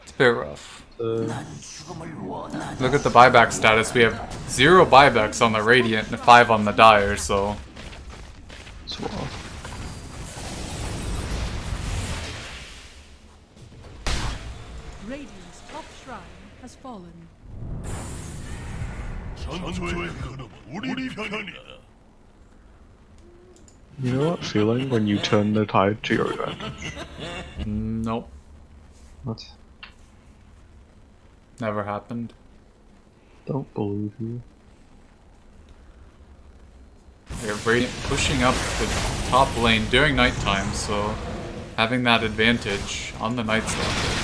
It's a bit rough. Look at the buyback status. We have 0 buybacks on the Radiant and 5 on the Dire, so... It's rough. Radiant's top shrine has fallen. You know that feeling when you turn the tide to your advantage? Nope. What? Never happened. Don't believe you. We have Radiant pushing up the top lane during nighttime, so having that advantage on the Night Stalker.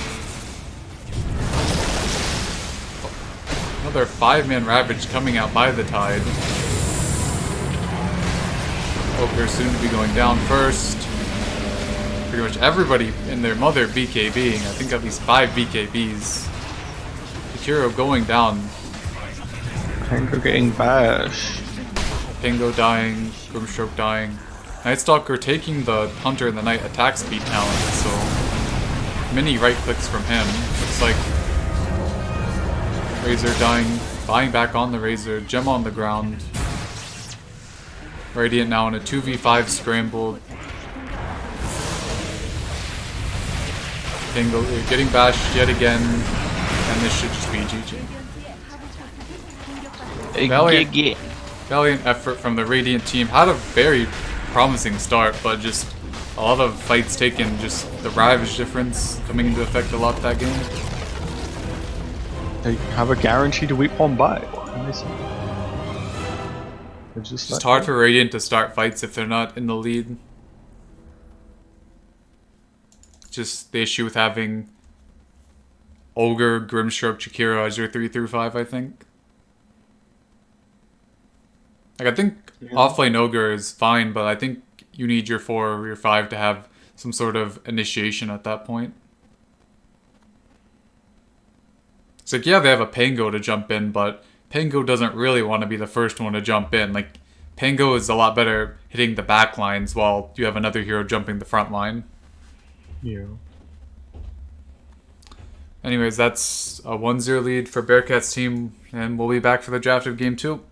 Another 5-man Ravage coming out by the Tide. Ogre soon to be going down first. Pretty much everybody and their mother BKBing. I think at least 5 BKBs. Kiro going down. Tanker getting bashed. Pingo dying, Grimstroke dying. Night Stalker taking the Hunter and the Knight attack speed talent, so many right clicks from him. Looks like Razor dying, buying back on the Razor, Gem on the ground. Radiant now in a 2v5 scramble. Pingo getting bashed yet again, and this should just be GG. Valiant effort from the Radiant team. Had a very promising start, but just a lot of fights taken. Just the Ravage difference coming into effect a lot that game. They have a guaranteed week 1 buy. What can they say? It's just hard for Radiant to start fights if they're not in the lead. Just the issue with having Ogre, Grimstroke, Chikira as your 3-5, I think. Like, I think offlane Ogre is fine, but I think you need your 4 or your 5 to have some sort of initiation at that point. It's like, yeah, they have a Pango to jump in, but Pango doesn't really want to be the first one to jump in. Like, Pango is a lot better hitting the back lines while you have another hero jumping the front line. Yeah. Anyways, that's a 1-0 lead for Bearcats team, and we'll be back for the draft of Game 2.